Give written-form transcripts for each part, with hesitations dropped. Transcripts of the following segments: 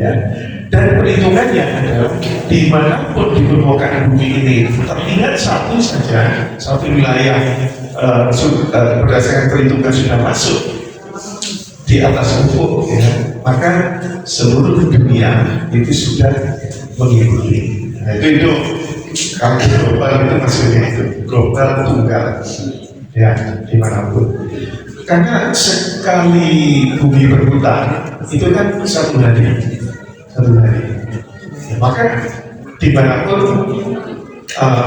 ya. Dan perhitungannya adalah dimanapun di permukaan bumi ini terlihat satu wilayah berdasarkan perhitungan sudah masuk di atas ufuk, ya, maka seluruh dunia itu sudah mengikuti. Nah, itu kalau global itu maksudnya itu global tunggal, ya, dimanapun. Karena sekali bumi berputar itu kan satu hari. Ya, maka dimanapun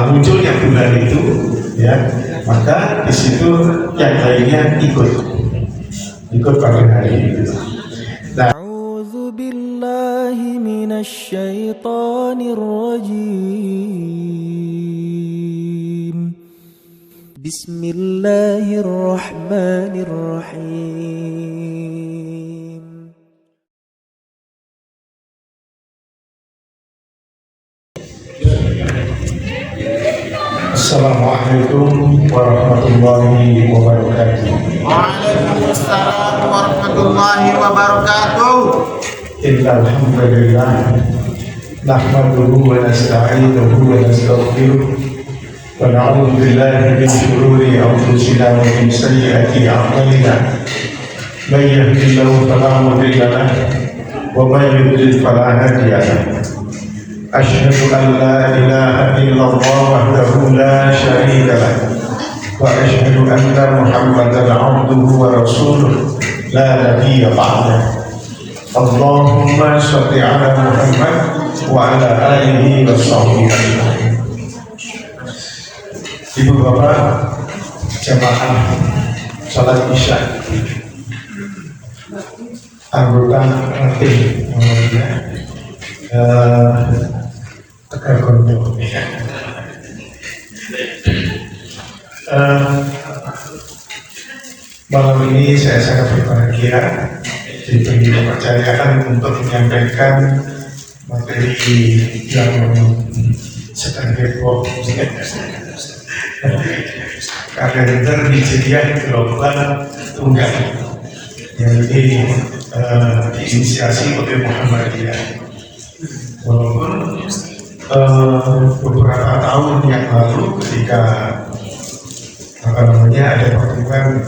munculnya bulan itu, ya, maka di situ yang lainnya ikut pada hari itu. Nah, A'udzu billahi minasyaitonir rajim. Bismillahirrahmanirrahim. Assalamualaikum warahmatullahi wabarakatuh. Waalaikumsalam warahmatullahi wabarakatuh. Innal hamdalillah nahmaduhu wa nasta'inuhu wa nastaghfiruh wa na'udzu billahi min shururi anfusina wa min sayyiati a'malina. May yahdihillahu fala mudilla lahu wa may yudlil fala hadiya lahu. Asyhadu an la ilaha illallah wahdahu la syarika lahu wa asyhadu anna Muhammadan abduhu wa rasuluh la nabiyya ba'dahu. Allahumma sholli ala Muhammad wa ala alihi wa sahbihi ajma'in. Ibu bapak jamaah salat Isya, anggota tim Tegar Kondo. Malam ini saya sangat berbahagia diberi kepercayaan untuk menyampaikan materi yang sedang heboh, kalender Hijriah global tunggal yang ini diinisiasi oleh Muhammadiyah. Walaupun beberapa tahun yang lalu ketika ada pertemuan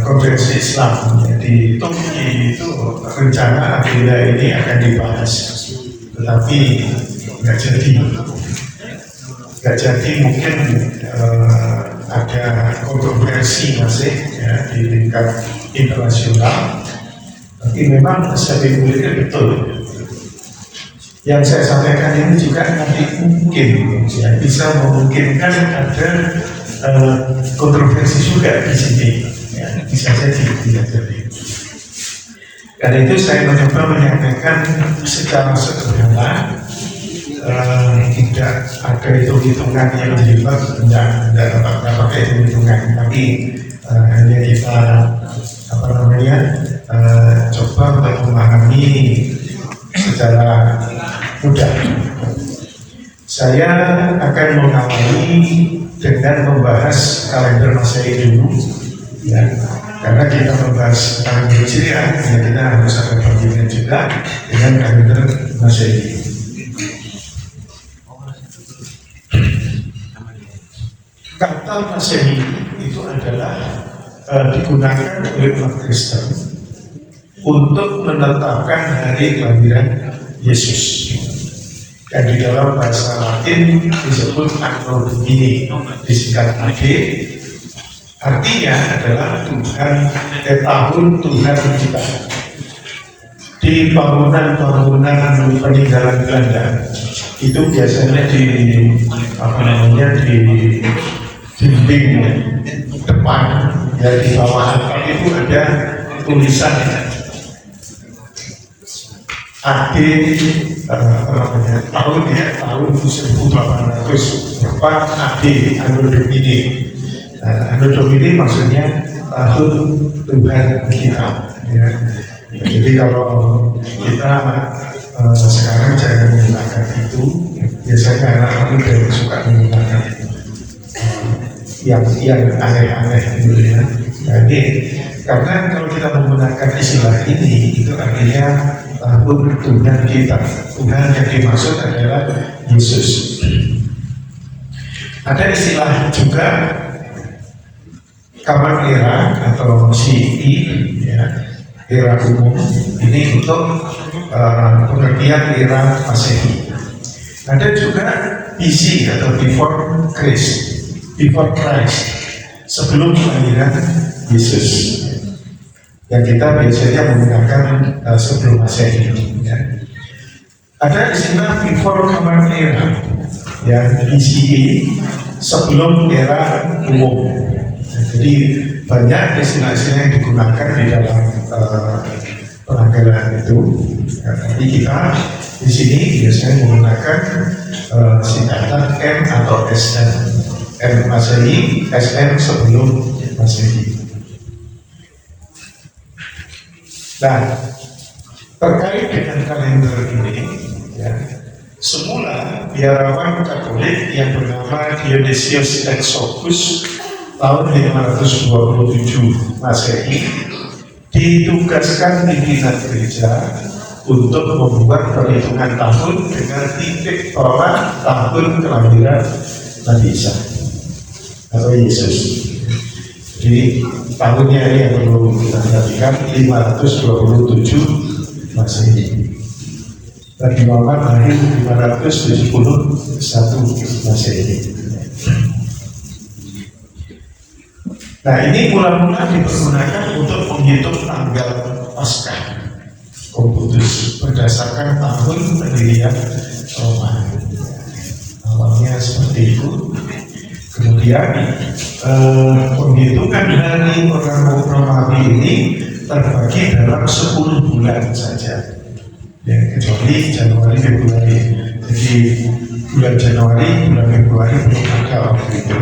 konferensi Islam di Turki itu rencana agenda ini akan dibahas, tetapi nggak jadi mungkin ada kontroversi masih, ya, di tingkat internasional. Tapi memang saya pikir betul yang saya sampaikan ini juga nanti mungkin, ya, bisa memungkinkan ada kontroversi juga di sini, ya, bisa jadi. Karena itu saya mencoba menyampaikan secara sederhana, tidak ada hitung-hitungan yang hebat, tidak pakai hitung-hitungan, tapi hanya kita coba untuk memahami secara mudah. Saya akan mengawali dengan membahas kalender Masehi dulu, ya, karena kita membahas kalender Hijriah, ya, kita harus ada bagian juga dengan kalender Masehi. Kata Masehi itu adalah digunakan oleh umat Kristen untuk menetapkan hari kelahiran Yesus. Dan di dalam bahasa Latin disebut Anno Domini, disingkat AD. Artinya adalah tahun Tuhan kita. Di bangunan-bangunan peninggalan Belanda itu biasanya di dinding depan, ya, di bawah atap itu ada tulisan AD tahun 1800 berapa AD, Anno Domini. Anno Domini maksudnya tahun Tuhan kita, ya. Jadi kalau kita sekarang jangan menggunakan itu, biasanya anak-anak muda yang suka menggunakan yang aneh-aneh gitu, ya. Jadi karena kalau kita menggunakan istilah ini, itu artinya tahun Tuhan kita. Tuhan yang dimaksud adalah Yesus. Ada istilah juga Kamar Era atau CI, ya, era umum. Ini untuk pengertian era Masehi. Ada juga BC atau before Christ, sebelum kelahiran Yesus. Yang kita biasanya menggunakan sebelum Masehi. Ya. Ada istilah before Common Era, ya, BCE, sebelum era umum. Jadi banyak istilah-istilah yang digunakan di dalam penanggalan itu. Jadi kita di sini biasanya menggunakan singkatan M atau SN. M Masehi, SN sebelum Masehi. Nah, terkait dengan kalender ini, ya, semula biarawan Katolik yang bernama Dionysius Exodus tahun 527 Masehi ditugaskan pimpinan gereja untuk membuat perhitungan tahun dengan titik tolak tahun kelahiran Nabi Isa atau Yesus. Jadi tahunnya ini yang perlu kita perhatikan 527 Masehi. Nabi Muhammad lahir 571 Masehi. Nah, ini mula-mula dipergunakan untuk menghitung tanggal Paskah Komputus berdasarkan tahun pendirian Roma. Awalnya seperti itu. Kemudian penghitungan hari orang Romawi ini terbagi dalam 10 bulan saja. Ya, kecuali Januari, Februari. Jadi bulan Januari, bulan Februari belum ada waktu itu.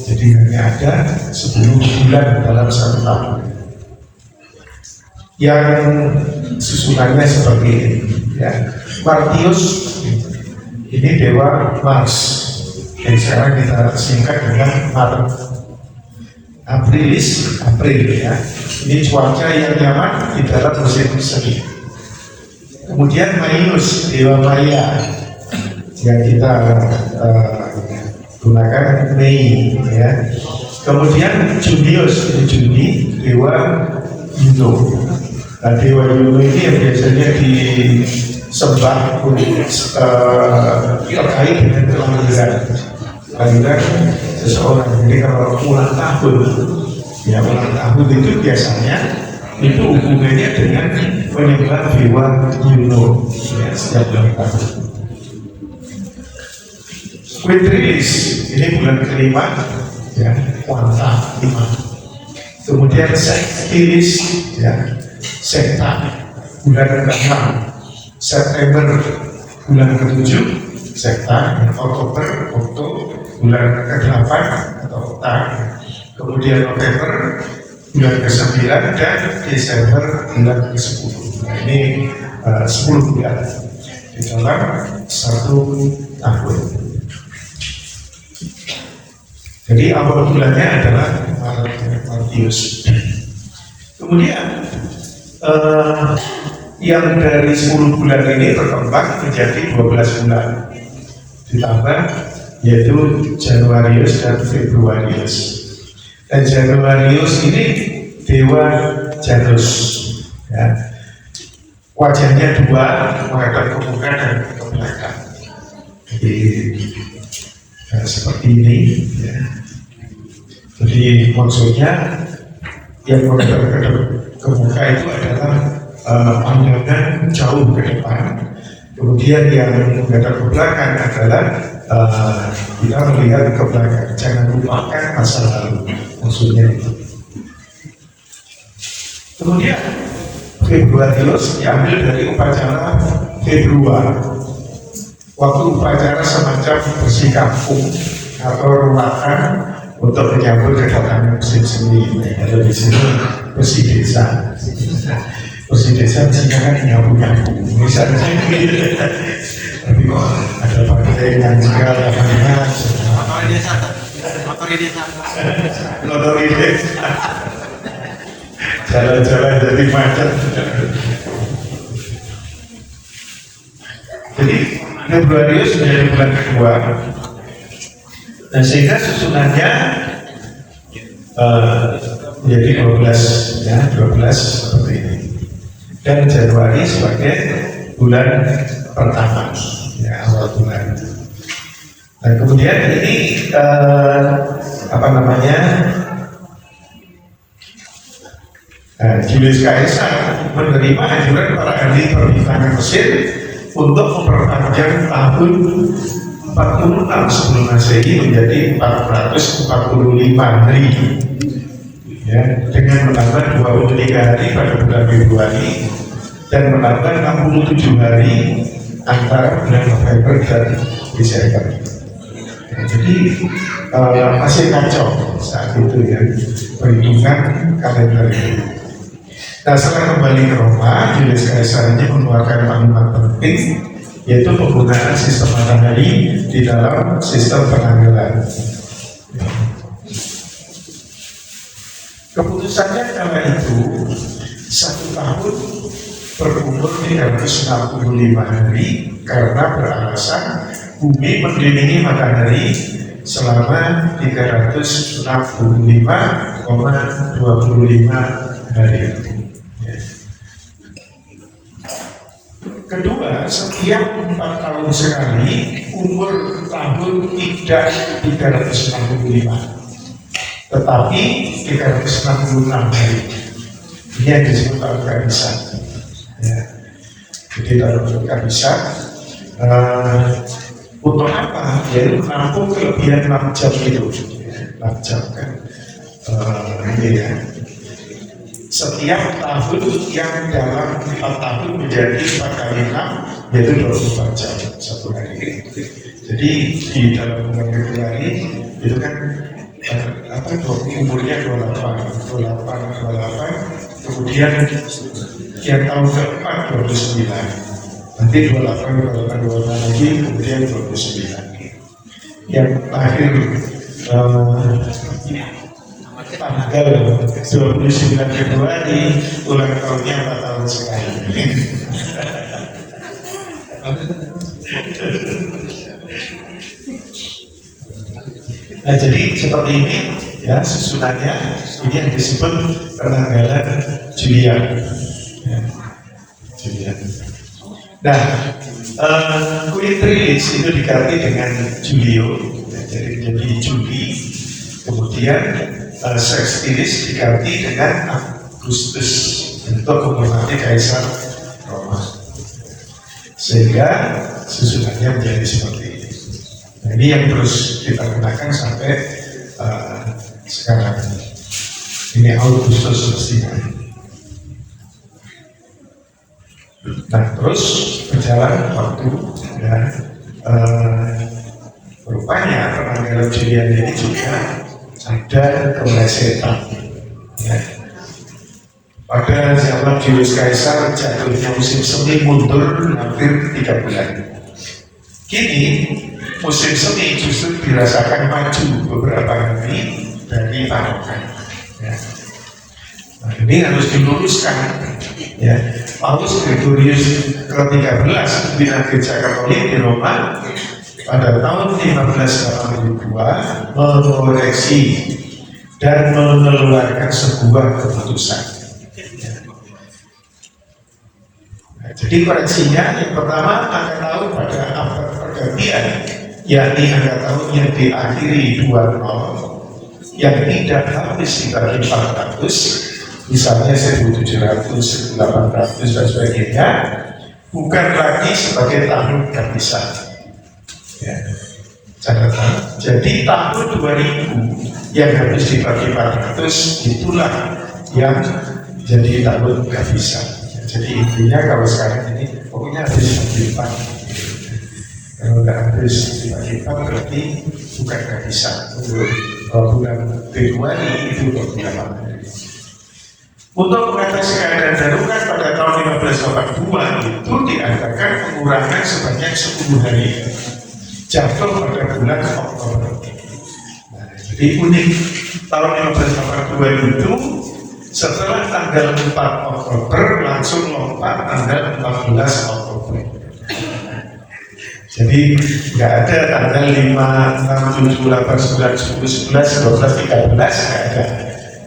Jadi hanya ada 10 bulan dalam satu tahun. Yang susunannya seperti ini, ya. Martius ini dewa Mars, yang sekarang kita singkat dengan Maret. April, ya. Ini cuaca yang nyaman di dalam musim semi. Kemudian Maius, dewa Maya, yang kita gunakan Mei, ya. Kemudian Junius, ini Juni, dewa Yuno. Nah, dewa Yuno ini yang biasanya disembah terkait dengan kelahiran seseorang. Jadi kalau ulang tahun, ya, ulang tahun itu biasanya itu hubungannya dengan penyembah dewa Yuno, ya, setiap ulang tahun. Quintilis, ini bulan kelima, ya, kuarta 5. Kemudian Sextilis, ya, Sekta, bulan ke-6. September, bulan ke-7, Sekta. Oktober, bulan ke-8 atau Okta. Kemudian November, bulan ke-9, dan Desember, bulan ke-10. Nah, ini 10 bulan di dalam satu tahun. Jadi awal bulannya adalah Martius. Kemudian yang dari 10 bulan ini berkembang menjadi 12 bulan. Ditambah yaitu Januarius dan Februarius. Dan Januarius ini dewa Janus, ya. Wajahnya dua, menghadap ke muka dan ke belakang. Jadi seperti ini, ya. Jadi maksudnya yang menghadap ke muka itu adalah pandangan jauh ke depan. Kemudian yang menghadap ke belakang adalah kita melihat ke belakang. Jangan lupakan masa lalu, maksudnya itu. Kemudian Februarius diambil dari upacara Februari. Waktu upacara semacam bersih kampung atau rumahan untuk menyambut kedatangan musim semi. Kalau di sini bersih desa. Bersih desa biasanya kan nyabu-nyabu. Misalnya, tapi kok ada partai yang segala macamnya. Motor desa. Jalan-jalan jadi macet. Jadi Februarius menjadi bulan kedua. Nah sehingga susunannya menjadi 12 ya, 12 seperti ini. Dan Januari sebagai bulan pertama ya, awal bulan. Nah kemudian ini Julius Caesar menerima anjuran para ahli perbintangan Mesir untuk memperpanjang tahun 46 sebelum Masehi menjadi 445 hari ya, dengan menambah 23 hari pada bulan Februari dan menambah 67 hari antara bulan November dan Desember. Nah, jadi masih kacau saat itu ya perhitungan kalender ini. Nah setelah kembali ke Roma, Julius Caesar ini mengeluarkan maklumat penting, yaitu penggunaan sistem matahari di dalam sistem penanggalan. Keputusannya kala itu 1 tahun berumur 365 hari karena beralasan bumi mengelilingi matahari selama 365,25 hari. Kedua, setiap 4 tahun sekali umur tahun tidak 365, tetapi 366 hari. Ini yang disebut tahun kehabisan. Ya. Jadi tahun kehabisan untuk apa? Yaitu menampung kelebihan 6 jam itu. 6 jam kan. Ini ya. Setiap tahun yang dalam 4 tahun menjadi 4 kali 6 yaitu 24 jam satu hari. Jadi di dalam bulan Februari itu kan umurnya 28, kemudian yang tahun keempat 29, nanti 28 lagi, kemudian 29. Yang terakhir tanggal 29 Februari ulang tahunnya 4 tahun sekali. Nah jadi seperti ini ya susunannya, ini yang disebut penanggalan Julian. Ya, Julian. Nah, Quintilis itu diganti dengan Julio, ya, jadi Juli. Kemudian Sextilis diganti dengan Agustus untuk menghormati Kaisar Roma. Sehingga susunannya menjadi seperti ini. Nah, ini yang terus kita gunakan sampai sekarang. Ini Agustus mestinya. Nah, terus berjalan waktu dan rupanya penanggalan Julian ini juga ada kemelesetan. Ya. Pada zaman Julius Caesar jatuhnya musim semi mundur hampir 3 bulan. Kini musim semi justru dirasakan maju beberapa hari dari panokan. Ya. Nah, ini harus diluruskan. Ya. Paus Gregorius ke-13 pimpinan Gereja Katolik di Roma pada tahun 1582 mengoreksi dan mengeluarkan sebuah keputusan. Nah, jadi koreksinya yang pertama angka tahun pada abad pergantian, yakni angka tahun yang diakhiri 20 yang tidak habis dibagi 400, misalnya 1700, 1800 dan sebagainya, bukan lagi sebagai tahun kehabisan. Ya, catatan. Jadi tahun 2000 yang habis dibagi 400 itulah yang jadi tahun kehabisan. Jadi intinya kalau sekarang ini pokoknya habis dibagi 4. Kalau nggak habis dibagi 4 berarti bukan kehabisan. Untuk bulan Februari itu 28 hari. Untuk mengatasi keadaan darurat pada tahun 1582 itu diadakan pengurangan sebanyak 10 hari jatuh pada bulan Oktober. Nah, jadi unik tahun 1582 itu setelah tanggal 4 Oktober langsung lompat tanggal 14 Oktober. Jadi nggak ada tanggal 5, 6, 7, 8, 9, 10, 11, 12, 13, nggak ada.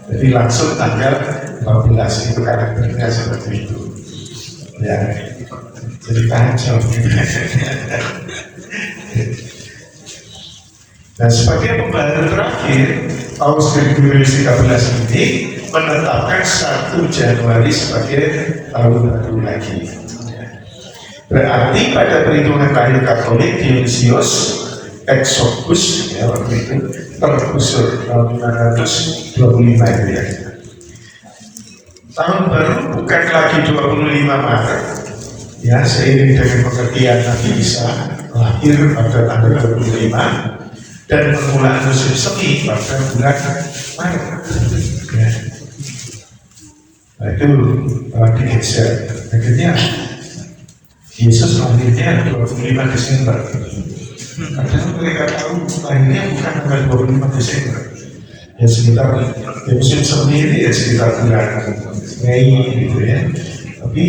Jadi langsung tanggal 14 itu karakternya seperti itu. Ya, jadi kacau. Dan sebagai pembahasan terakhir, tahun 2013 ini menetapkan 1 Januari sebagai tahun baru lagi. Berarti pada perhitungan kalender Katolik Dionysius Exodus ya waktu itu tergusur tahun 525 itu ya. Tahun baru bukan lagi 25 Maret ya, seiring dengan pengertian Nabi Isa lahir pada tanggal 25 dan permulaan musim semi pada bulan Maret ya. Nah, itu digeser akhirnya Yesus lahirnya 25 Desember. Padahal mereka tahu lahirnya bukan tanggal 25 Desember. Ya sekitar musim semi ini ya sekitar bulan Mei gitu ya. Tapi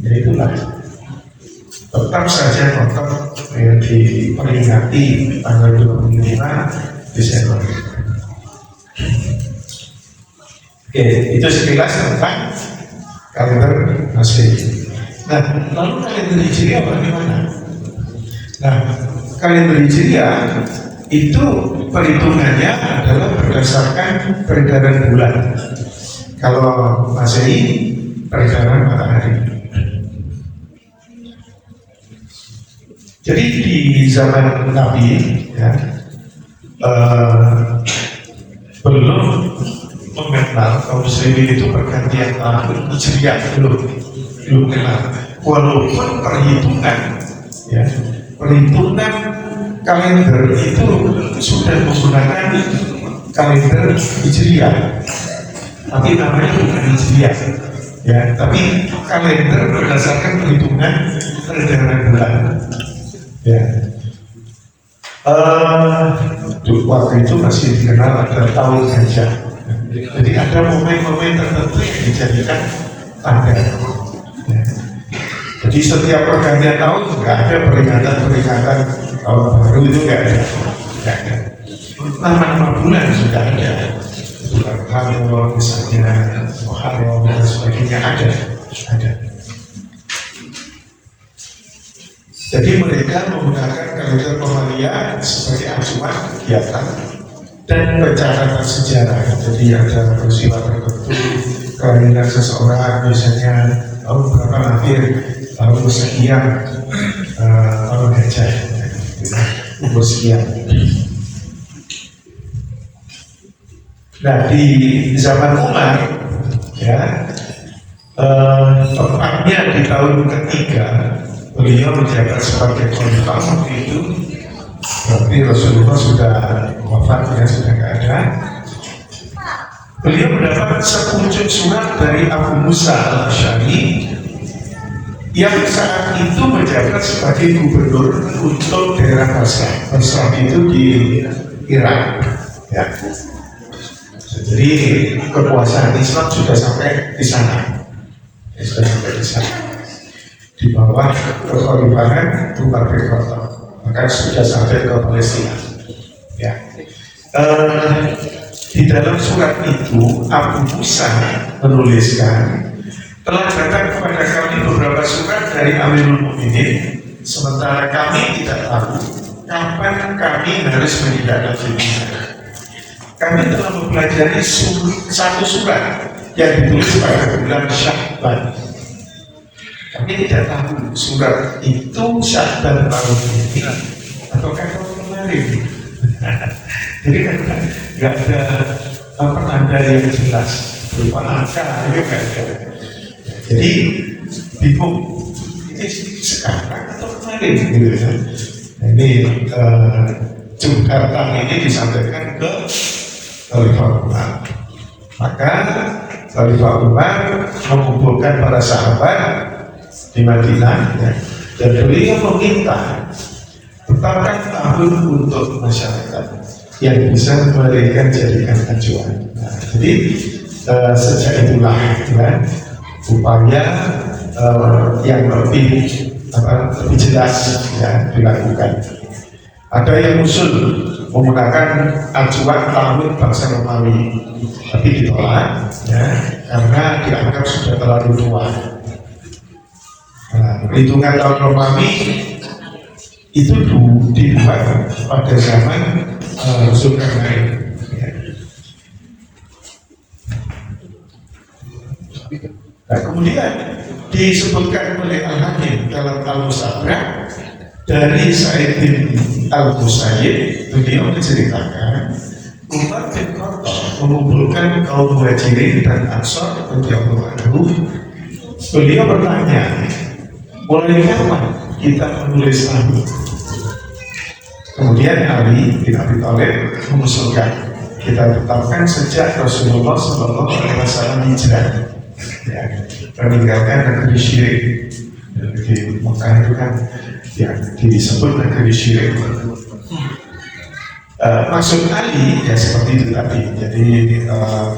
ya itulah. Tetap saja tetap diperingati tanggal 25 Desember. Oke, itu sekilas tentang kalender Masehi. Nah, lalu kalender Hijriah bagaimana? Nah, kalender Hijriah itu perhitungannya adalah berdasarkan peredaran bulan. Kalau Masehi, peredaran matahari. Jadi di zaman Nabi, ya, belum mengenal kaum muslimin itu pergantian tahun Hijriah, belum kenal. Walaupun perhitungan kalender itu sudah menggunakan kalender Hijriah, tapi namanya bukan Hijriah, ya, tapi kalender berdasarkan perhitungan peredaran bulan, ya. Waktu itu masih dikenal ada tahun gajah. Jadi ada momen-momen tertentu yang dijadikan tanggal. Ya. Jadi setiap pergantian tahun nggak ada peringatan tahun baru, itu nggak ada. Nama-nama bulan sudah ada. Bulan Muharram misalnya, Muharram dan sebagainya ada. Jadi mereka menggunakan kalender Pemalia sebagai acuan kegiatan dan pencatatan sejarah. Jadi ada peristiwa tertentu, kelahiran seseorang misalnya tahun berapa lahir, tahun sekian, tahun gajah, umur sekian. Nah di zaman Umar, ya, tepatnya di tahun ketiga beliau menjabat sebagai khalifah waktu itu. Berarti Rasulullah sudah wafat, ya, sudah tidak ada. Beliau mendapat sepucuk surat dari Abu Musa al-Asy'ari yang saat itu menjabat sebagai gubernur untuk daerah Basrah itu di Irak, ya. Jadi kekuasaan Islam sudah sampai di sana, di bawah kekhalifahan Umar bin Khattab, maka sudah sampai ke Palestina. Ya. Di dalam surat itu Abu Musa menuliskan, telah datang kepada kami beberapa surat dari Amirul Mukminin, sementara kami tidak tahu kapan kami harus menindaklanjutinya. Kami telah mempelajari satu surat yang ditulis pada bulan Sya'ban. Kami tidak tahu surat itu Sya'ban tahun ini atau tahun kemarin. Jadi kan nggak ada pertanda yang jelas berupa angka, itu nggak ada. Jadi bingung ini sekarang atau kemarin gitu kan. Nah, ini Jumatan ini disampaikan ke Khalifah Umar. Maka Khalifah Umar mengumpulkan para sahabat di Madinah, ya, dan beliau meminta tetapkan tahun untuk masyarakat yang bisa mereka jadikan acuan. Nah, jadi sejak itulah, ya, upaya yang lebih lebih jelas ya dilakukan. Ada yang usul menggunakan acuan tahun bangsa Romawi, tapi ditolak ya, karena dianggap sudah terlalu tua. Nah, perhitungan tahun Romawi itu dibuat pada zaman Zulkarnain. Ya. Nah, kemudian disebutkan oleh Al-Hakim dalam Al-Mustabrak dari Sa'id bin Al-Musayyib, beliau menceritakan Umar bin Khattab mengumpulkan kaum Muhajirin dan Ansor radhiyallahu anhum. Beliau bertanya, mulai kapan kita menulis Nabi? Kemudian Ali bin Abi Thalib mengusulkan, kita tetapkan sejak Rasulullah SAW hijrah, ya, meninggalkan negeri syirik. Di Mekah itu kan yang disebut negeri syirik. Maksud Ali ya seperti itu tadi. Jadi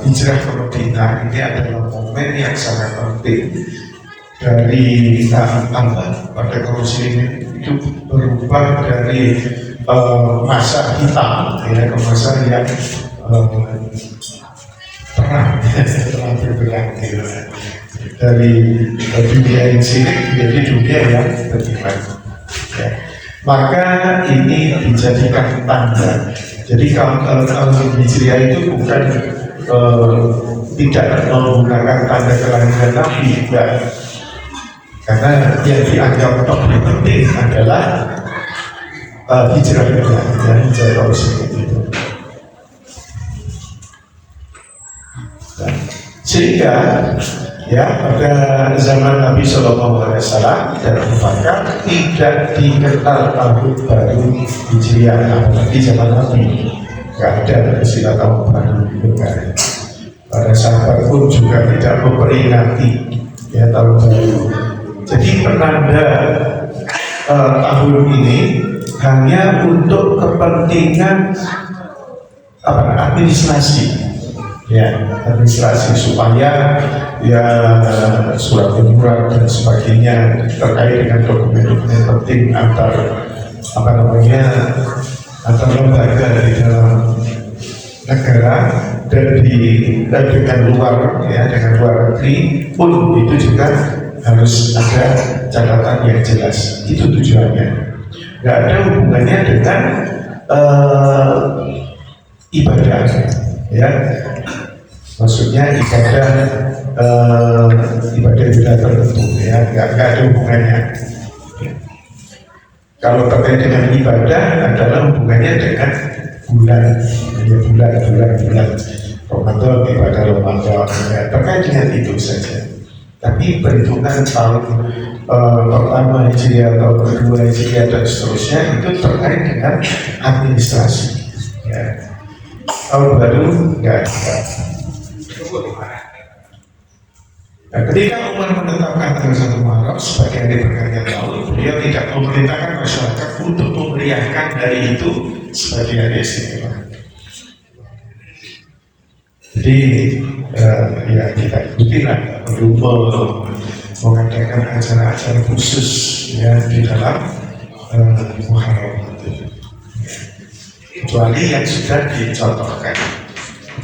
hijrah ke Madinah ini adalah momen yang sangat penting dari Allah pada kaum muslimin, itu berubah dari masa hitam ya ke masa yang terang berperang gitu. Dari dunia yang syirik menjadi dunia yang beriman. Ya. Maka ini dijadikan tanda. Jadi kalau tahun Hijriah itu bukan tidak menggunakan tanda kelahiran Nabi, enggak. Karena yang dianggap paling penting adalah hijrahnya, ya, hijrah Rasul itu. Nah, sehingga ya pada zaman Nabi SAW dan Abu Bakar tidak dikenal tahun baru Hijriah, apalagi zaman Nabi nggak ada istilah tahun baru itu kan. Para sahabat pun juga tidak memperingati ya tahun baru. Jadi penanda tahun ini hanya untuk kepentingan administrasi. Ya, administrasi supaya ya surat menyurat dan sebagainya terkait dengan dokumen-dokumen penting antar lembaga di dalam negara dan dengan luar ya, dengan luar negeri pun itu juga harus ada catatan yang jelas. Itu tujuannya. Nggak ada hubungannya dengan ibadah ya. Maksudnya ibadah tertentu ya, nggak ada hubungannya. Kalau terkait dengan ibadah adalah hubungannya dengan bulan Ramadan, ibadah Ramadan ya, terkait dengan itu saja. Tapi perhitungan tahun pertama Hijriah, tahun kedua Hijriah dan seterusnya itu terkait dengan administrasi ya. Tahun baru nggak ada. Nah, ketika Umar menetapkan tanggal 1 Maret sebagai hari pergantian tahun, beliau tidak memerintahkan masyarakat untuk memeriahkan hari itu sebagai hari istimewa. Jadi ya kita ikutilah, perlu mengadakan acara-acara khusus ya di dalam Muharram itu. Kecuali yang sudah dicontohkan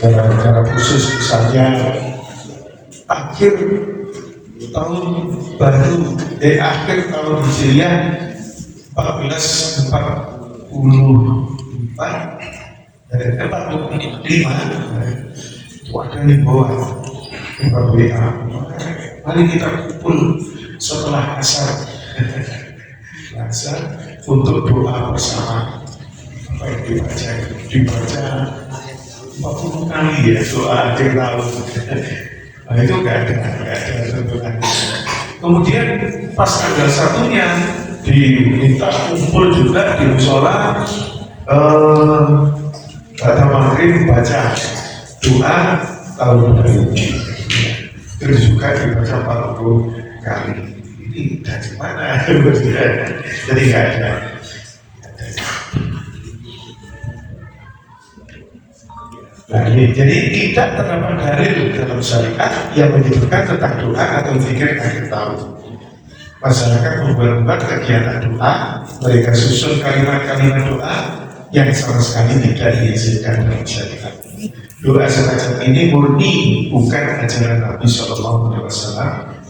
dalam acara khusus, misalnya akhir tahun baru, akhir tahun Hijriah 1445 itu ada himbauan WA, mari kita kumpul setelah asar untuk doa bersama. Apa yang dibaca 40 kali ya doa akhir tahun. Nah, itu nggak ada tentukan. Kemudian pas tanggal 1-nya diminta kumpul juga di mushola pada maghrib baca doa tahun baru. Terus juga dibaca 40 kali. Ini dari mana? Jadi nggak ada. Nah, ini jadi tidak terdapat dalil dalam syariat yang menyebutkan tentang doa atau zikir akhir tahun. masyarakat membuat kegiatan doa, mereka susun kalimat-kalimat doa yang sama sekali tidak diizinkan dalam syariat. Doa semacam ini murni bukan ajaran Nabi SAW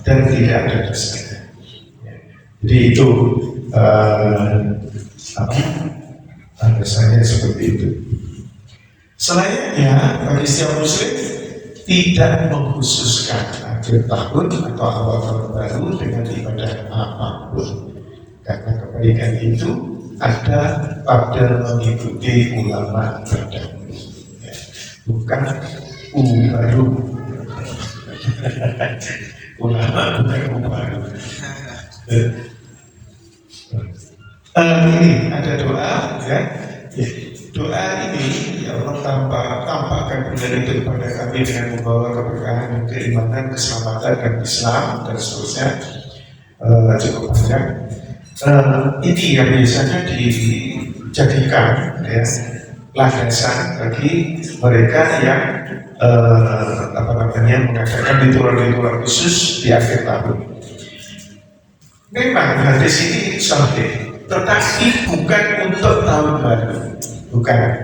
dan tidak ada dasarnya. Jadi itu dasarnya seperti itu. Selainnya bagi setiap muslim tidak mengkhususkan akhir tahun atau awal tahun baru dengan ibadah apapun, karena kebaikan itu ada pada mengikuti ulama terdahulu, bukan baru. Ulama bukan baru. Ini ada doa, ya. Doa ini ya Allah tampakkan benar itu kepada kami dengan membawa keberkahan, keimanan, keselamatan dan Islam dan seterusnya, cukup panjang. Ini yang biasanya dijadikan ya landasan bagi mereka yang mengadakan ritual-ritual khusus di akhir tahun. Memang hadis ini sahih, tetapi bukan untuk tahun baru. Bukan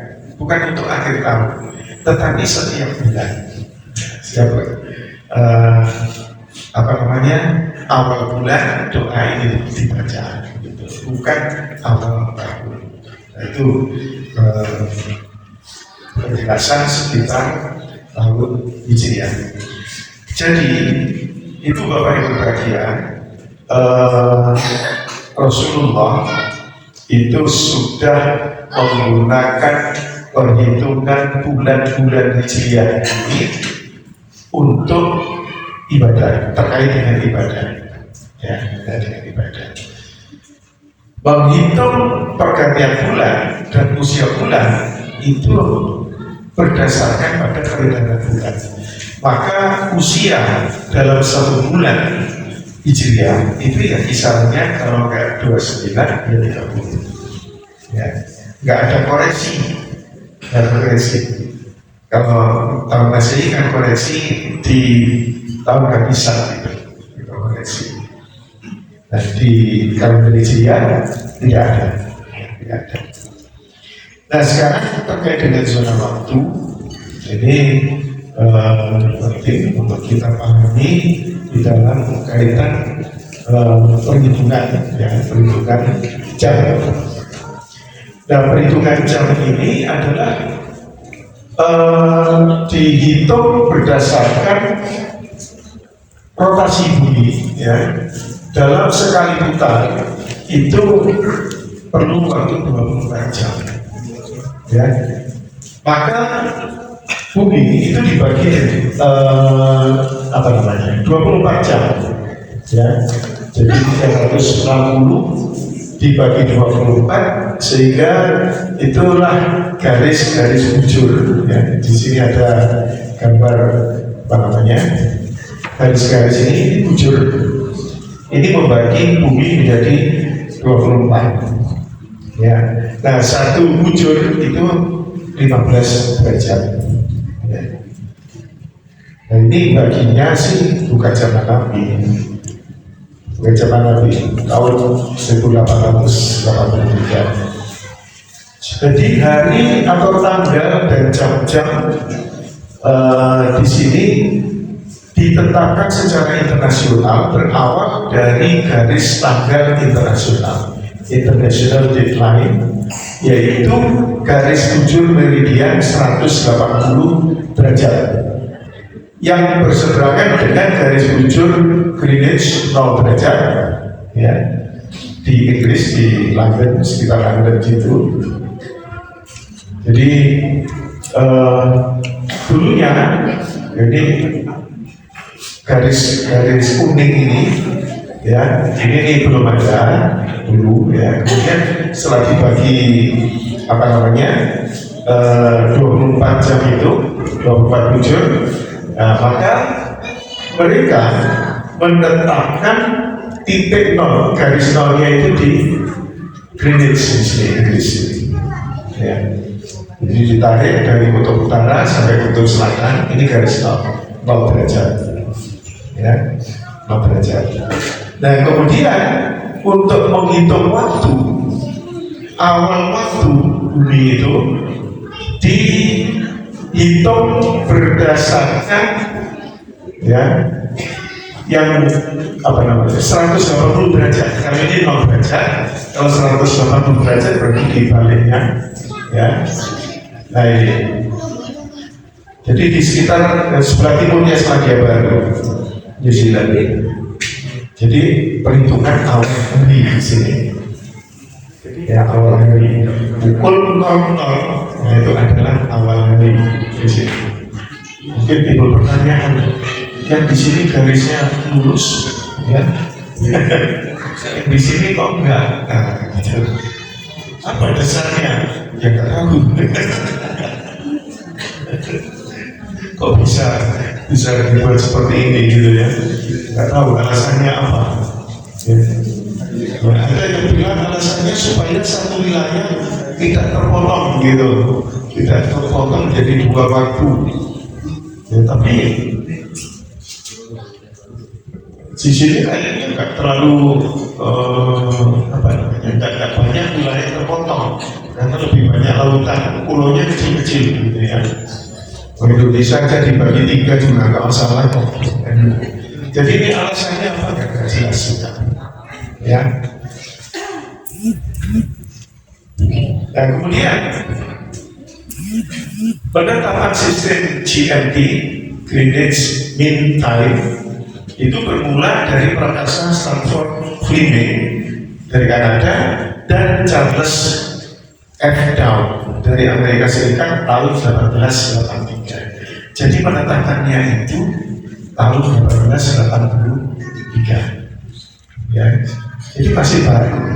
untuk akhir tahun, tetapi setiap bulan. Awal bulan doa ini dibaca, gitu. Bukan awal tahun. Nah, itu penjelasan sekitar tahun Hijriah. Jadi itu Bapak Ibu sekalian, Rasulullah itu sudah menggunakan perhitungan bulan-bulan Hijriah ini untuk ibadah, terkait dengan ibadah, ya, dengan ibadah. Menghitung pergantian bulan dan usia bulan itu berdasarkan pada peredaran bulan. Maka usia dalam satu bulan Hijriah itu ya kisarannya kalau nggak 29 ya 30, ya. Nggak ada koreksi, Kalau tahun Masehi kan koreksi di tahun kehabisan gitu, koreksi. Dan di kalender Hijriah tidak ada. Nah sekarang terkait dengan zona waktu, ini penting untuk kita pahami di dalam kaitan perhitungan jam. Dan perhitungan jam ini adalah dihitung berdasarkan rotasi bumi, ya. Dalam sekali putar itu perlu waktu 24 jam, ya. Maka bumi itu dibagi 24 jam, ya. Jadi 360 dibagi 24 sehingga itulah garis-garis bujur, ya. Di sini ada gambar garis-garis ini bujur. Ini membagi bumi menjadi 24, ya. Nah satu bujur itu 15 derajat, ya. Nah ini baginya sih bukan zaman Nabi, tahun 1883. Jadi hari atau tanggal dan jam-jam di sini ditetapkan secara internasional berawal dari garis tanggal internasional, international deadline, yaitu garis bujur meridian 180 derajat yang berseberangan dengan garis bujur Greenwich 0 derajat, ya. Di Inggris, di London, sekitar London gitu. Jadi dulunya ini garis kuning ini, ya, ini belum ada dulu, ya. Kemudian setelah dibagi 24 jam itu 24 bujur, nah, maka mereka menetapkan titik nol, garis nolnya itu di Greenwich di Inggris, ya. Jadi ditarik dari kutub utara sampai kutub selatan, ini garis nol derajat, ya, 0 derajat. Nah kemudian untuk menghitung waktu, awal waktu bumi itu dihitung berdasarkan ya yang 180 derajat. Kalau ini 0 derajat, kalau 180 derajat berarti dibaliknya ya. Nah ini jadi di sekitar sebelah timurnya Selandia Baru, New Zealand. Jadi perhitungan awal hari di sini. Jadi ya awal hari pukul 00, nah itu adalah awal hari di sini. Mungkin timbul pertanyaan, yang di sini garisnya lurus, ya? Di sini kok enggak? Nah, gitu. Apa dasarnya? Ya nggak tahu. Kok bisa dibuat seperti ini gitu ya? Nggak tahu alasannya apa. Ya. Nah, ada yang bilang alasannya supaya satu wilayah tidak terpotong gitu, tidak terpotong jadi 2 waktu. Ya, tapi di sini kayaknya nggak terlalu nggak banyak wilayah terpotong karena lebih banyak lautan, pulaunya kecil-kecil gitu ya. Indonesia aja dibagi 3 juga nggak masalah kok. Jadi ini alasannya apa nggak jelas juga. Ya. Dan kemudian penetapan sistem GMT (Greenwich Mean Time) itu bermula dari prakarsa Stanford Fleming dari Kanada dan Charles F. Dow dari Amerika Serikat tahun 1883. Jadi penetapannya itu tahun 1883. Ya, jadi masih baru,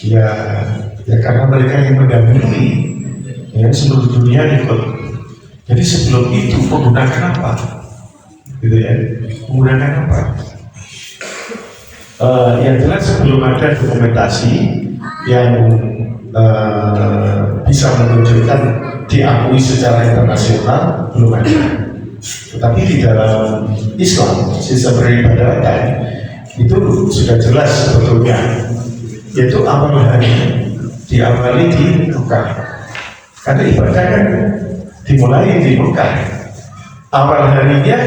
ya karena mereka yang mendahului, ya seluruh dunia ikut. Jadi sebelum itu menggunakan apa? Gitu ya, menggunakan apa? Yang jelas sebelum ada dokumentasi yang bisa menunjukkan diakui secara internasional belum ada. Tetapi di dalam Islam, sistem peribadatan itu sudah jelas sebetulnya, yaitu amal hari diawali di Mekah. Karena ibadah kan dimulai di Mekah. Awal harinya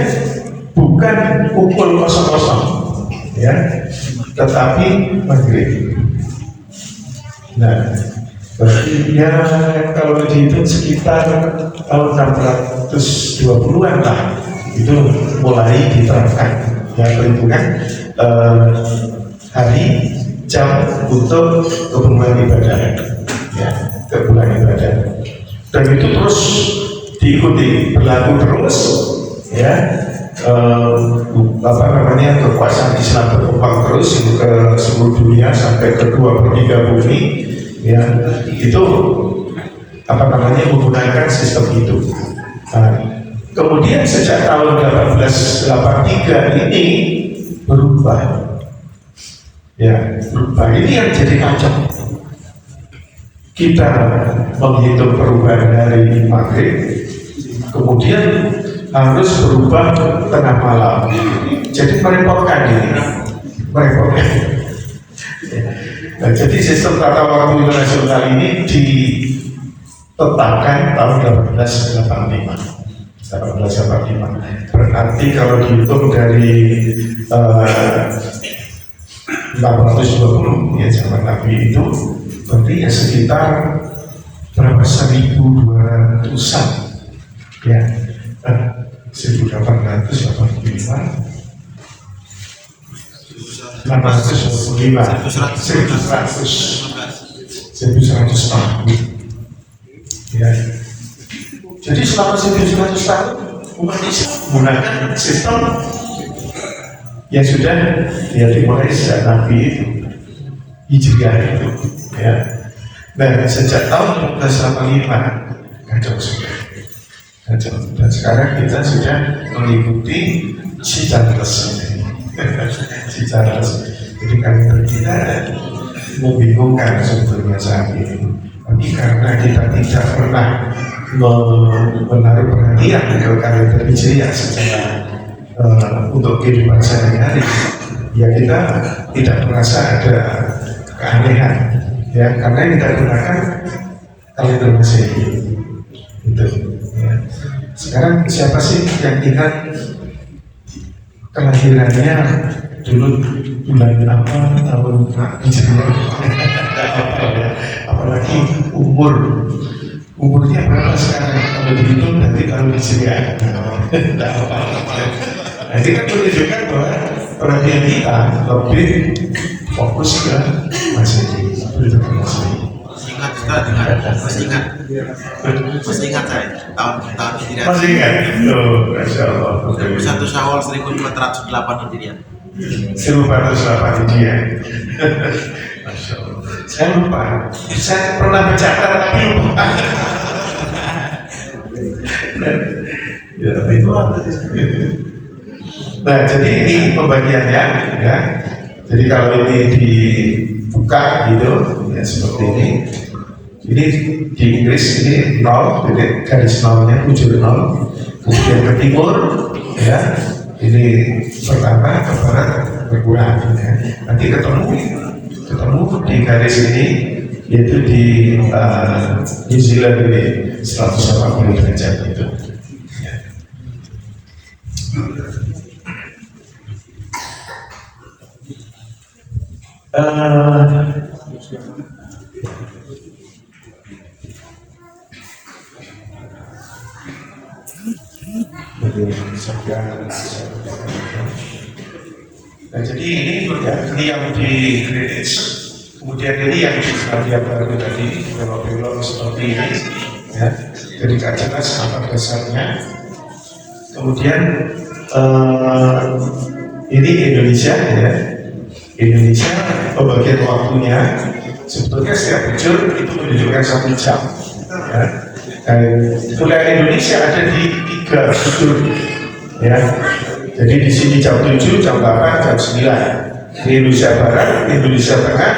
bukan pukul 00, ya, tetapi maghrib. Nah, berarti ya kalau dihitung sekitar tahun 620-an lah itu mulai diterapkan ya perhitungan hari jam untuk keperluan ibadah, ya keperluan ibadah. Dan itu terus diikuti, berlaku terus, ya. Kekuasaan Islam berkembang terus ke seluruh dunia sampai ke 2/3 bumi, ya itu menggunakan sistem itu. Nah, kemudian sejak tahun 1883 ini berubah, ya berubah. Ini yang jadi kacau. Kita menghitung perubahan dari maghrib, kemudian harus berubah tengah malam. Jadi merepotkan ini, merepotkan. Nah, jadi sistem tata waktu internasional ini ditetapkan tahun 1885. Berarti kalau dihitung dari 620 ya zaman Nabi itu, berarti ya sekitar berapa 1200-an ya. 1885 1100 tahun ya. Jadi selama 1100 tahun umat Islam menggunakan sistem yang sudah ya dimulai sejak Nabi itu Hijriah itu ya. Nah sejak tahun 1985 kacau sudah. Dan sekarang kita sudah mengikuti si Charles ini. Si Charles. Jadi kami kita membingungkan sebetulnya saat ini. Tapi karena kita tidak pernah menaruh perhatian ke kalender Hijriah secara untuk kehidupan sehari-hari, ya kita tidak merasa ada keanehan, ya karena yang kita gunakan kalender Masehi itu. Ya. Sekarang siapa sih yang ingat kelahirannya dulu bulan apa, tahun hijriah? Apalagi umurnya berapa sekarang? Kalau dihitung nanti tahun hijriah. Tidak apa-apa. Nah, ini kan menunjukkan bahwa perhatian kita lebih fokus ke Masehi. Ingat sekali dengar, masih ingat saya tahun hijriah. Masih ingat? Oh, Masya Allah. 1 Syawal 1408 Hijriah. 1408 Hijriah. Masya Allah. Saya lupa. Saya pernah mencatat tapi lupa. Ya, itu. Nah, jadi ini pembagiannya, ya. Jadi kalau ini dibuka gitu, ya seperti ini. Ini di Inggris ini 0, jadi garis 0-nya 70. Kemudian ke timur, ya. Ini pertama ke barat berkurang. Ya. Nanti ketemu di garis ini, yaitu di New Zealand ini 180 derajat itu. Ya. Nah, jadi ini yang di Greenwich, kemudian ini yang di Selandia Baru tadi, belok-belok seperti ini, ya. Jadi tidak jelas apa dasarnya. Kemudian ini Indonesia, ya. Indonesia pembagian waktunya sebetulnya setiap bujur itu menunjukkan 1 jam, ya. Dan wilayah Indonesia ada di 3 bujur, ya. Jadi di sini jam 7, jam 8, jam 9. Di Indonesia Barat, Indonesia Tengah,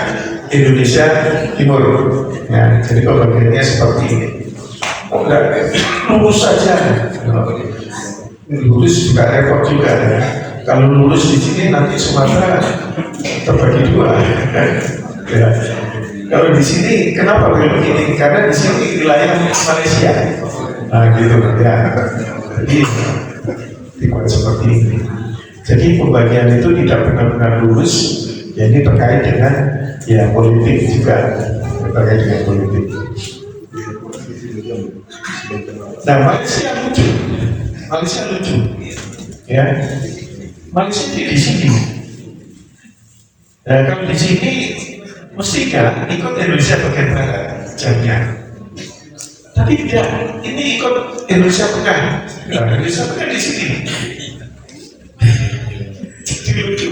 Indonesia Timur. Ya, jadi pembagiannya seperti ini. Oh enggak, lurus saja. Lurus juga repot juga. Ya. Kalau lurus di sini nanti Sumatera terbagi 2. Ya. Kalau di sini kenapa begini? Karena di sini wilayah Malaysia. Nah gitu ya. Jadi dibuat seperti ini. Jadi pembagian itu tidak benar-benar lurus. Ya ini terkait dengan ya politik juga, terkait dengan politik. Nah Malaysia lucu, ya. Malaysia di sini. Nah kalau di sini mestinya ikut Indonesia bagian barat jamnya. Tapi tidak, ini ikut Indonesia Tengah. Nah, Indonesia Tengah di sini. Jadi lucu.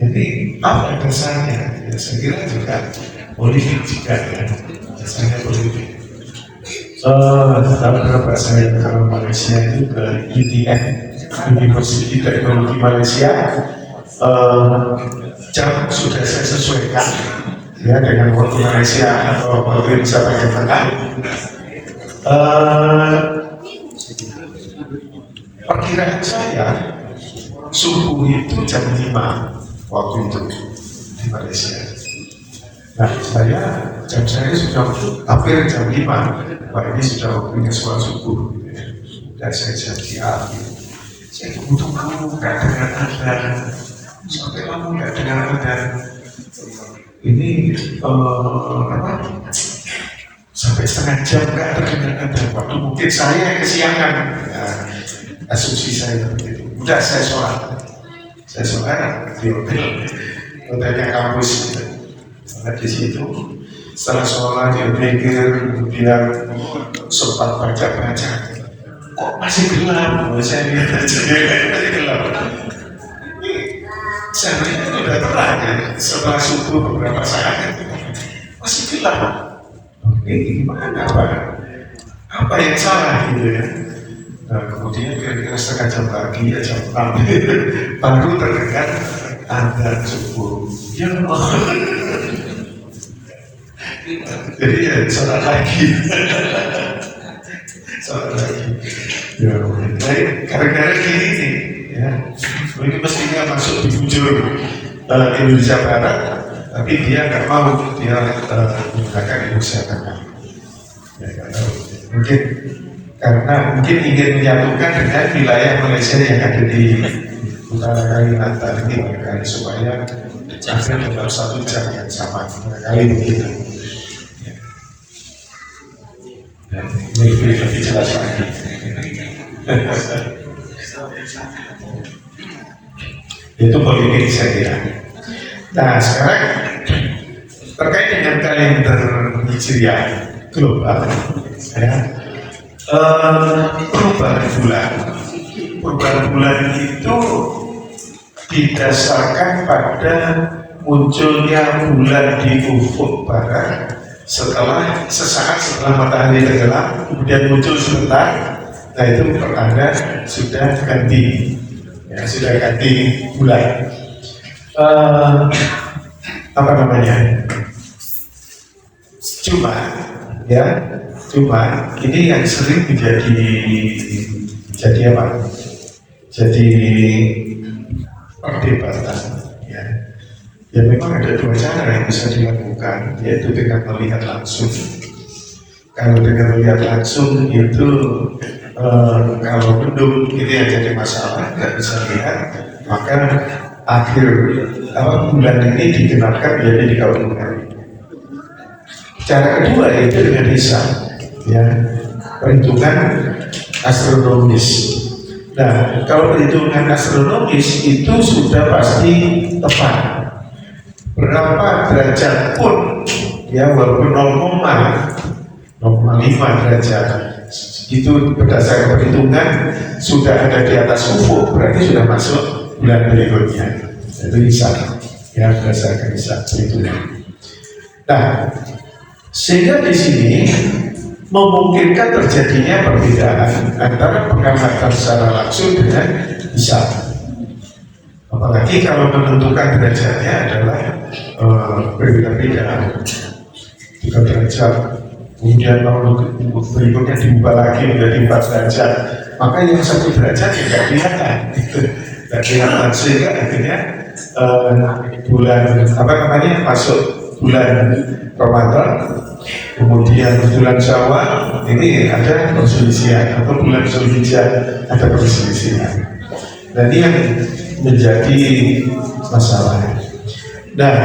Jadi apa dasarnya? Ya, saya kira juga politik juga ya. Dasarnya politik. Dalam beberapa saya ke Malaysia itu ke UTM, University Teknologi Malaysia. Jam sudah saya sesuaikan ya dengan waktu Malaysia atau waktu Indonesia bagian tengah. Perkiraan saya subuh itu jam 5 waktu itu di Malaysia. Nah jam saya sudah hampir jam 5. Wah ini sudah waktunya sholat subuh. Dan saya siap-siap. Saya tunggu-tunggu nggak dengar adzan. Sampai lama nggak dengar adzan. Ini sampai setengah jam nggak terdengar adzan. Waktu mungkin saya kesiangan. Asumsi saya begitu. Udah saya sholat di hotelnya kampus. Sholat di situ. Setelah sholat dia pikir, kemudian sempat baca-baca. Kok masih gelap? Saya lihat aja masih gelap. Saya lihat itu udah terang ya. Setelah subuh beberapa saat masih gelap. Ini gimana Pak? Apa yang salah gitu ya? Nah, kemudian kira-kira setengah jam lagi ya jam 6 baru terdengar adzan subuh. Ya Allah. Jadi ya sholat lagi. Ya, gara-gara gini nih, ya. Ini mestinya masuk di bujur Indonesia Barat, tapi dia nggak mau, dia menggunakan Indonesia Tengah. Ya, mungkin karena ingin menyatukan dengan wilayah Malaysia yang ada di utara Kalimantan ini barangkali supaya ada dalam satu jam yang sama, barangkali begitu. Ya. Lebih jelas lagi. Itu politik saya kira. Nah sekarang terkait dengan kalender Hijriah global, ya, perubahan bulan itu didasarkan pada munculnya bulan di ufuk barat sesaat setelah matahari tenggelam, kemudian muncul sebentar. Nah itu pertanda sudah ganti, ya, sudah ganti bulan. Apa namanya? Cuma ini yang sering jadi apa? Jadi perdebatan, ya. Ya memang ada dua cara yang bisa dilakukan, yaitu dengan melihat langsung. Kalau dengan melihat langsung itu kalau mendung ini yang jadi masalah, nggak bisa lihat, maka akhir bulan ini digenapkan menjadi 30 hari. Cara kedua yaitu dengan hisab, ya, perhitungan astronomis. Nah, kalau perhitungan astronomis itu sudah pasti tepat. Berapa derajat pun, ya, walaupun 0,5 derajat itu berdasarkan perhitungan sudah ada di atas ufuk, berarti sudah masuk bulan berikutnya. Itu hisab, ya, berdasarkan hisab perhitungan. Nah, sehingga di sini memungkinkan terjadinya perbedaan antara pengamatan secara langsung dengan hisab. Apalagi kalau menentukan derajatnya adalah berbeda-beda, 3 derajat, kemudian kalau berikutnya diubah lagi menjadi 4 derajat, maka yang 1 derajat tidak kelihatan, tidak kelihatan, sehingga akhirnya bulan masuk bulan Ramadan, kemudian bulan Syawal ini ada perselisihan, atau bulan Zulhijjah ada perselisihan. Dan ini yang menjadi masalah. Nah,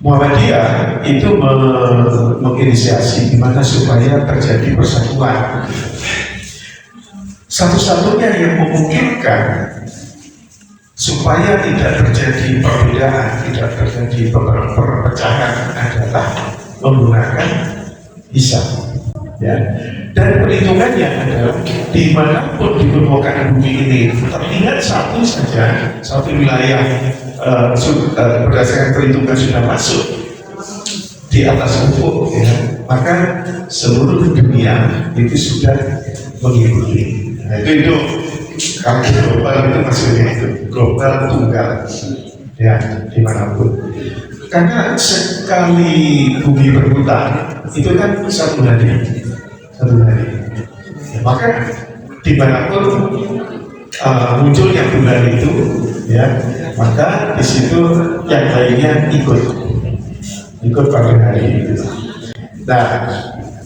Muhammadiyah itu menginisiasi gimana supaya terjadi persatuan. Satu-satunya yang memungkinkan supaya tidak terjadi perbedaan, tidak terjadi perpecahan adalah menggunakan hisab, ya. Dan perhitungannya adalah dimanapun di permukaan bumi ini terlihat satu wilayah berdasarkan perhitungan sudah masuk di atas ufuk, ya, maka seluruh dunia itu sudah mengikuti. Nah, itu kalau global itu maksudnya itu global tunggal, ya, dimanapun. Karena sekali bumi berputar itu kan satu hari. Ya, maka dimanapun munculnya bulan itu, ya, maka di situ yang lainnya ikut pada hari itu. Nah,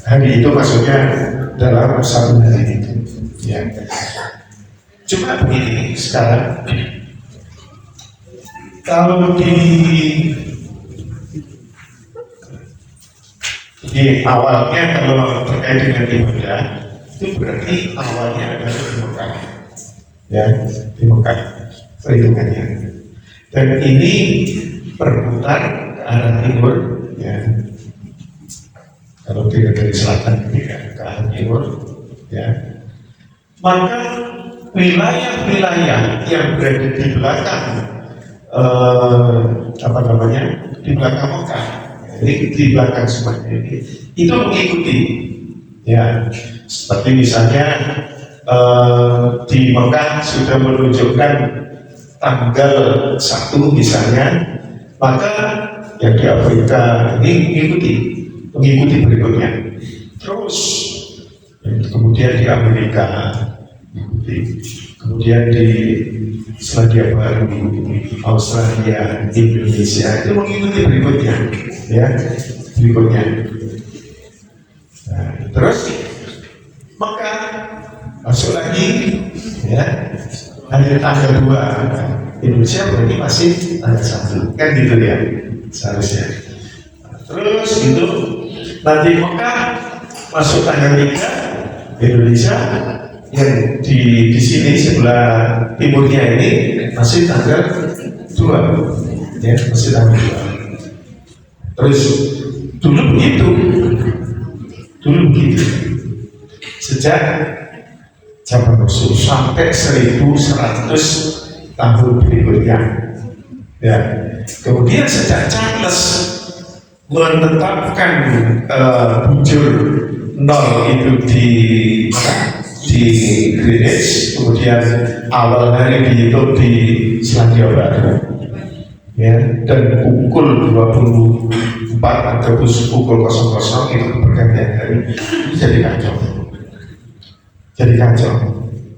hari itu maksudnya dalam satu hari itu, ya. Cuma begini sekarang, kalau di awalnya kalau terkait dengan ibadah itu berarti awalnya adalah di Mekah, ya, di Mekah perhitungannya. Dan ini berputar ke arah timur, ya. Kalau tidak dari selatan ke arah timur, ya. Maka wilayah-wilayah yang berada di belakang di belakang Mekah, jadi di belakang semuanya ini, itu mengikuti, ya. Seperti misalnya di Mekah sudah menunjukkan tanggal 1 misalnya, maka yang di Afrika ini mengikuti berikutnya. Terus kemudian di Amerika mengikuti, kemudian di Selandia Baru, Australia, Indonesia itu mengikuti berikutnya, ya berikutnya. Nah, terus Mekah masuk lagi, ya hanya tanggal 2, Indonesia berarti masih tanggal 1, kan gitu ya seharusnya. Terus itu nanti Mekah masuk tanggal 3, Indonesia yang di sini sebelah timurnya ini masih tanggal 2, ya masih tanggal 2. Terus dulu begitu sejak zaman Rasul sampai 1100 tahun berikutnya, ya. Kemudian sejak Charles menetapkan bujur 0 itu di Greenwich, kemudian awal hari dihitung di Selandia Baru, ya, dan pukul 24 atau pukul 00 itu pergantian hari, itu jadi kacau.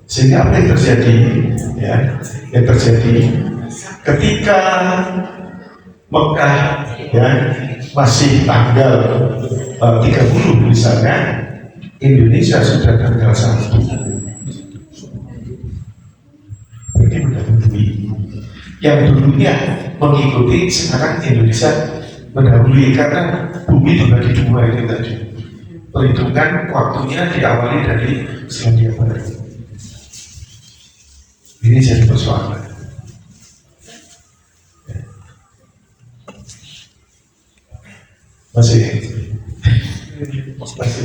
Sehingga apa yang terjadi, ya, yang terjadi ketika Mekah, ya, masih tanggal 30 misalnya, Indonesia sudah tanggal 1. Berarti mendahului. Yang dulunya mengikuti, sekarang Indonesia mendahului karena bumi dibagi 2 itu tadi. Perhitungan waktunya diawali dari Selandia Baru. Ini jadi persoalan. Masih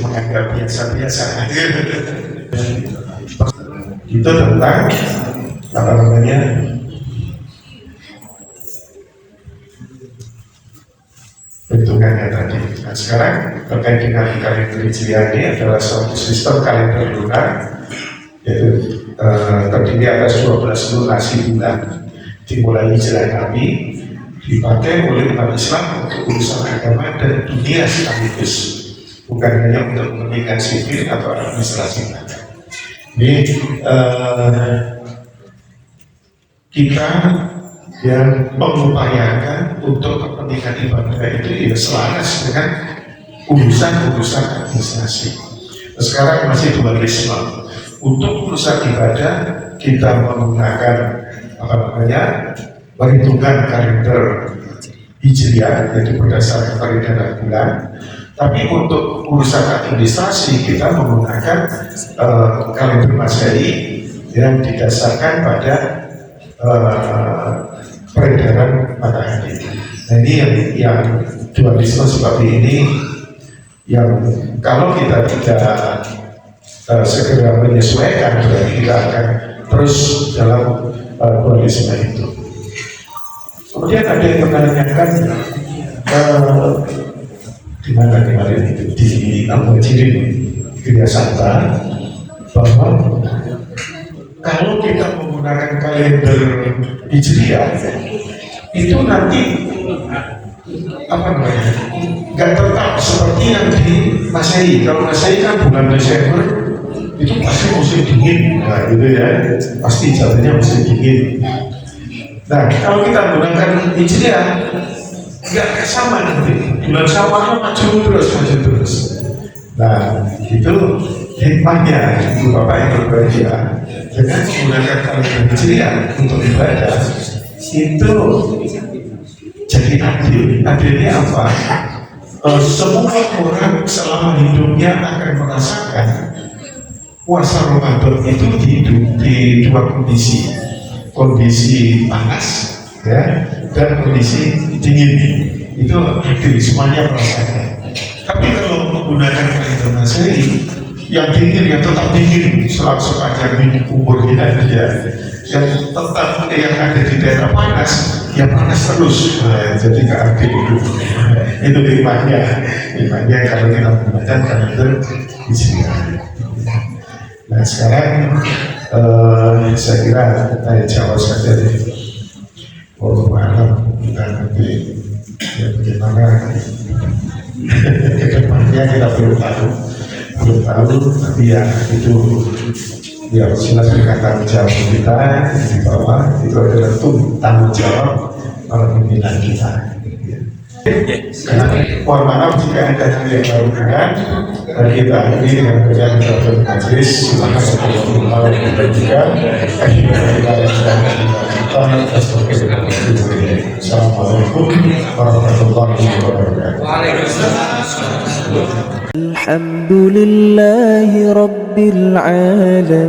menganggap biasa-biasa. Itu tentang apa namanya, perhitungannya tadi. Nah, sekarang terkait dengan kalender Hijriah ini adalah suatu sistem kalender lunar, yaitu terdiri atas 12 lunasi bulan, dimulai Hijriah kami, dipakai oleh umat Islam untuk urusan agama dan dunia sekaligus, bukan hanya untuk kepentingan sipil atau administrasi. Ini kita yang mengupayakan untuk kepentingan ibadah itu ya selaras dengan urusan administrasi. Sekarang masih dualisme. Untuk urusan ibadah kita menggunakan apa namanya, perhitungan kalender Hijriah, yaitu berdasarkan peredaran bulan. Tapi untuk urusan administrasi kita menggunakan kalender Masehi yang didasarkan pada peredaran matahari. Nah, ini yang dualisme seperti ini, yang kalau kita tidak segera menyesuaikan, berarti kita akan terus dalam dualisme itu. Kemudian ada yang menanyakan di mana kemarin itu di Cirim Gria Santa, bahwa kalau kita menggunakan kalender Hijriah itu nanti apa namanya, nggak tetap seperti yang di Masehi. Kalau Masehi kan bulan Desember itu pasti musim dingin, nah gitu ya, pasti jatuhnya musim dingin. Nah, kalau kita menggunakan Hijriah nggak sama nanti, bulan Syawal maju terus. Nah, itu hikmahnya itu Bapak yang berbahagia, dengan menggunakan kalender Hijriah untuk ibadah itu jadi adil. Adilnya apa? Semua orang selama hidupnya akan merasakan puasa Ramadan itu di dua kondisi panas, ya, dan kondisi dingin. Itu adil, semuanya merasakan. Tapi kalau menggunakan kalender Masehi, yang dingin ya tetap dingin sepanjang umurnya dia, yang tetap yang ada di daerah panas ya panas terus. Nah, jadi nggak adil itu hikmahnya kalau kita menggunakan kalender Hijriah. Nah, sekarang saya kira saya jawab saja deh. Malam kita nanti ya, bagaimana ke depannya kita belum tahu, tapi ya itu Ya, silakan tanggung jawab kita di bawah itu adalah tanggung jawab pimpinan kita. Karena mohon maaf jika ada yang barukan dan kita akhiri dengan kerjaan Bapak Majelis. Silakan Allah memberikan Assalamualaikum warahmatullahi wabarakatuh. الحمد لله رب العالمين